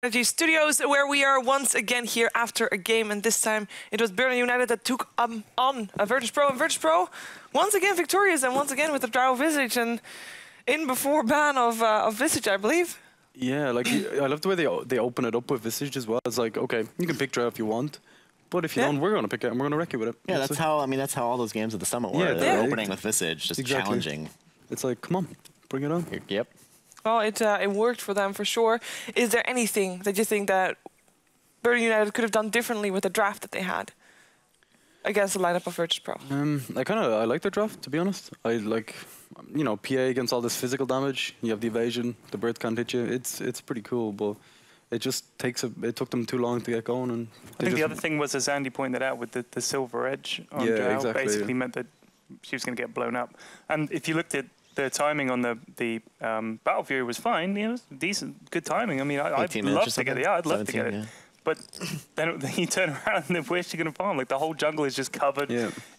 Strategy Studios, where we are once again here after a game, and this time it was Birmingham United that took on a Virtus.Pro, and Virtus.Pro once again victorious, and once again with the Drow Visage, and in before ban of Visage, I believe. Yeah, like I love the way they open it up with Visage as well. It's like, okay, you can pick Drow if you want, but if you don't, we're gonna pick it and we're gonna wreck you with it. Yeah, that's how that's how all those games at the Summit were. They're opening with Visage, just challenging. It's like, come on, bring it on. Yep. Well, it worked for them for sure. Is there anything that you think that Birmingham United could have done differently with the draft that they had against the lineup of Virtus.Pro? I like their draft, to be honest. I like, PA against all this physical damage. You have the evasion, the birds can't hit you. It's pretty cool, but it just it took them too long to get going. And I think the other thing was, as Andy pointed out, with the silver edge on Drow, basically meant that she was going to get blown up. And if you looked at the timing on the Battle Fury was fine, decent, good timing. I mean, I'd love to get it. Yeah, I'd love to get it. But then you turn around and where's she going to farm? Like the whole jungle is just covered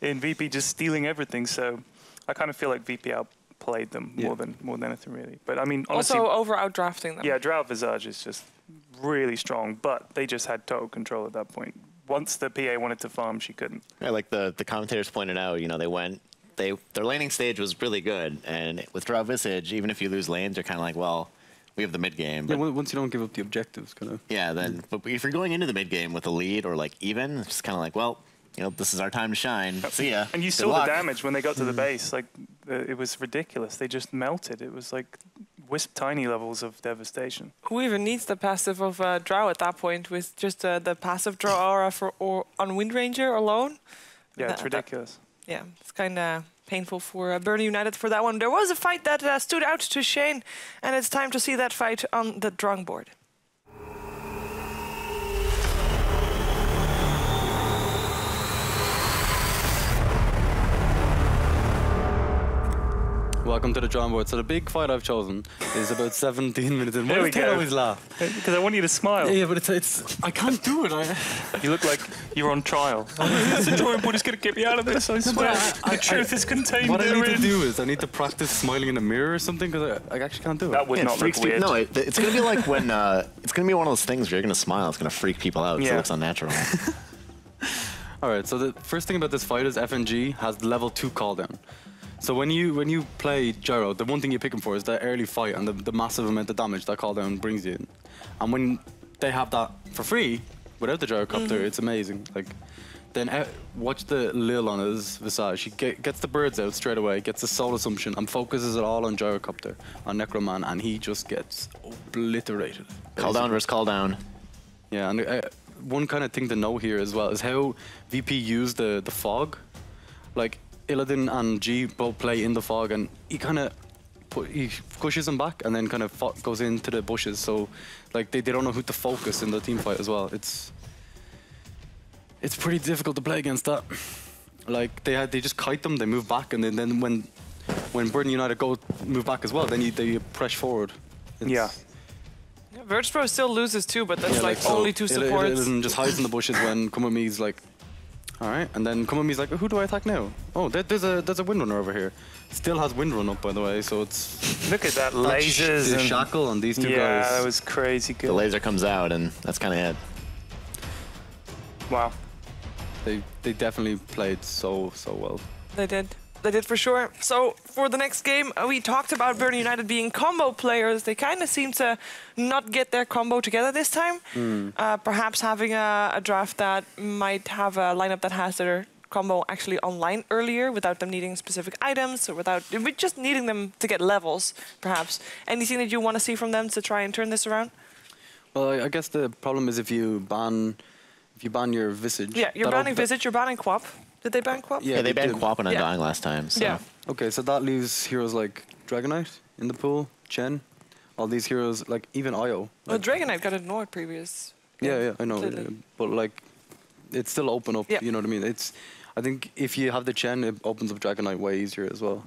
in VP, just stealing everything. So I kind of feel like VP outplayed them more than anything really. But I mean, honestly, also outdrafting them. Yeah, Drow Visage is just really strong, but they just had total control at that point. Once the PA wanted to farm, she couldn't. Yeah, like the commentators pointed out, they went. Their laning stage was really good, and with Drow Visage, even if you lose lanes, you're kind of like, well, we have the mid game. Yeah, once you don't give up the objectives, kind of. Yeah, then. But if you're going into the mid game with a lead or like even, it's just kind of like, well, this is our time to shine. See ya. And you saw the damage when they got to the base. Like it was ridiculous. They just melted. It was like wisp tiny levels of devastation. Who even needs the passive of Drow at that point with just the passive Drow aura on Wind Ranger alone? Yeah, it's ridiculous. Yeah, it's kind of painful for Birmingham United for that one. There was a fight that stood out to Shane, and it's time to see that fight on the drawing board. Welcome to the drawing board. So the big fight I've chosen is about 17 minutes in. Why do you always laugh? Because I want you to smile. Yeah, but it's I can't do it. You look like you're on trial. The drawing board is going to get me out of this, I swear. The truth is contained What therein. I need to do is I need to practice smiling in the mirror or something, because I actually can't do it. That would not look weird. No, it's going to be like when, it's going to be one of those things where you're going to smile. It's going to freak people out because it looks unnatural. All right, so the first thing about this fight is FNG has level 2 cooldown. So when you play Gyro, the one thing you pick him for is that early fight and the massive amount of damage that cooldown brings you in. And when they have that for free, without the Gyrocopter, it's amazing. Like, then watch the Lil on his Visage. He gets the birds out straight away, gets the Soul Assumption, and focuses it all on Gyrocopter, on Necroman, and he just gets obliterated. Call down versus call down. Yeah, and one kind of thing to know here as well is how VP used the fog. Like, Illidan and G both play in the fog, and he kind of pushes them back and then kind of goes into the bushes. So like they don't know who to focus in the team fight as well. It's pretty difficult to play against that. Like they just kite them, they move back, and then when Birmingham United move back as well, then they press forward. Virtus.Pro still loses too, but that's like only 2 supports. Illidan just hides in the bushes when Come With Me's like, all right, and then Come With Me's like, who do I attack now? Oh, there's a Windrunner over here. Still has Windrun up, by the way, so it's... Look at that, lasers and Shackle on these two guys. Yeah, that was crazy good. The laser comes out, and that's kind of it. Wow. They definitely played so well. They did. They did for sure. So for the next game, we talked about Birmingham United being combo players. They kind of seem to not get their combo together this time. Perhaps having a draft that might have a lineup that has their combo actually online earlier without them needing specific items or without just needing them to get levels, perhaps. Anything that you want to see from them to try and turn this around? Well, I guess the problem is if you ban your Visage. Yeah, you're banning Visage, you're banning Quap. Did they ban Quap? Yeah, they banned Quap on Undying last time. So. Yeah. Okay, so that leaves heroes like Dragonite in the pool, Chen, all these heroes, like even Io. Well, Dragonite got ignored previous. Yeah, I know. But like, it's still open up, you know what I mean? I think if you have the Chen, it opens up Dragonite way easier as well.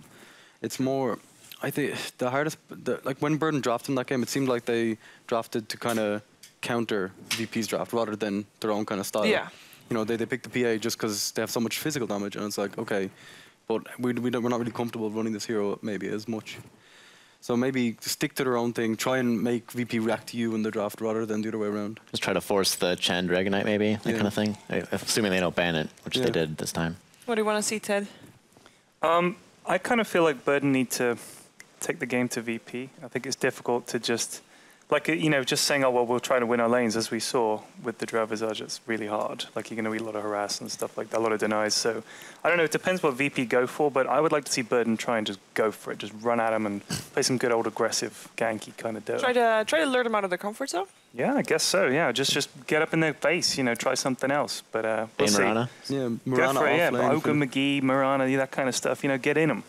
It's more, I think, the hardest, like when Burden drafted in that game, it seemed like they drafted to kind of counter VP's draft rather than their own kind of style. Yeah. They picked the PA just because they have so much physical damage, and it's like, okay, but we're not really comfortable running this hero maybe as much. So maybe stick to their own thing. Try and make VP react to you in the draft rather than the other way around. Just try to force the Chen Dragonite, maybe, that kind of thing. Assuming they don't ban it, which they did this time. What do you want to see, Ted? I kind of feel like Burden need to take the game to VP. I think it's difficult to just, like, you know, just saying, oh, well, we'll try to win our lanes, as we saw with the Draw Visage. It's really hard. Like, you're going to eat a lot of harass and stuff like that, a lot of denies. So, I don't know, it depends what VP go for, but I would like to see Burden try and just go for it. Just run at him and play some good old aggressive, ganky kind of Dota. Try to lure them out of their comfort zone? Yeah, I guess so, yeah. Just get up in their face, you know, try something else. But we'll see. Marana? Yeah, Go for it, yeah. Ogre, McGee, Marana, that kind of stuff. You know, get in them.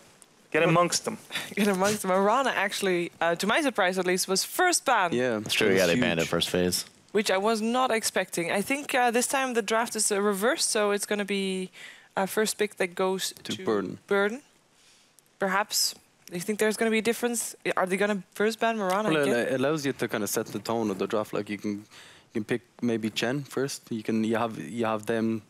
Get amongst them. Get amongst them. Marana actually, to my surprise at least, was first ban. Yeah, it's true. Yeah, they banned it first phase. Which I was not expecting. I think this time the draft is reversed, so it's going to be a first pick that goes to Burden. Perhaps. Do you think there's going to be a difference? Are they going to first ban Marana? Well, it allows you to kind of set the tone of the draft. Like you can pick maybe Chen first. You have them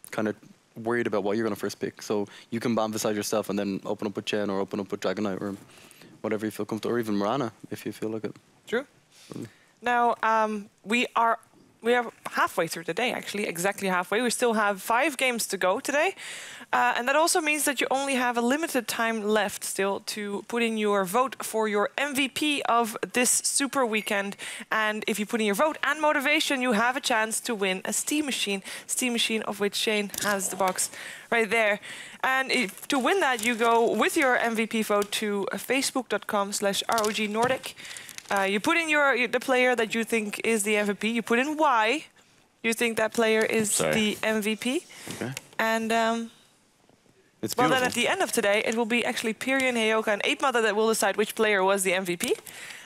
kind of worried about what you're going to first pick. So you can ban beside yourself and then open up with Chen or open up with Dragonite or whatever you feel comfortable, or even Marana if you feel like it. True. Now, we are halfway through the day, actually, exactly halfway. We still have 5 games to go today. And that also means that you only have a limited time left still to put in your vote for your MVP of this super weekend. And if you put in your vote and motivation, you have a chance to win a Steam Machine. Steam Machine of which Shane has the box right there. And to win that, you go with your MVP vote to facebook.com/ROG Nordic. You put in the player that you think is the MVP. You put in why you think that player is the MVP. Okay. And it's well, then at the end of today, it will be actually Pyrian, Heyoka, and 8mother that will decide which player was the MVP.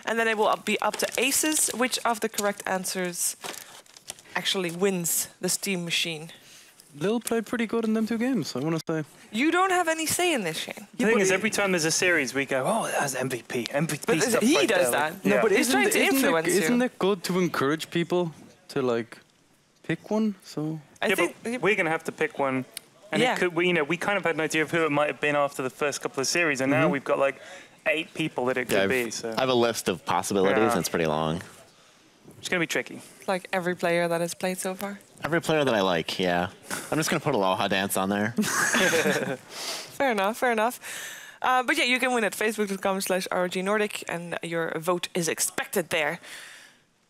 And then it will be up to ASUS which of the correct answers actually wins the Steam Machine. Lil played pretty good in them 2 games, I want to say. You don't have any say in this, Shane. The thing is, every time there's a series, we go, oh, that's MVP. MVP but stuff he right does there. that. Yeah. No, but he's trying to influence you. Isn't it good to encourage people to, like, pick one? So I think we're going to have to pick one. And it could, you know, we kind of had an idea of who it might have been after the first couple of series, and now we've got like 8 people that it could be. So I have a list of possibilities, and it's pretty long. It's going to be tricky. Like every player that has played so far? Every player that I like, yeah. I'm just going to put Aloha Dance on there. Fair enough, fair enough. But yeah, you can win at facebook.com/ROG Nordic, and your vote is expected there.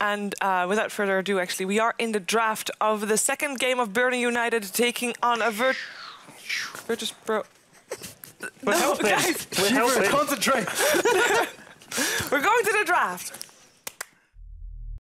And without further ado, actually, we are in the draft of the second game of Burning United taking on a Virtus.Pro. We're helping. Guys, we're helping. Concentrate. We're going to the draft.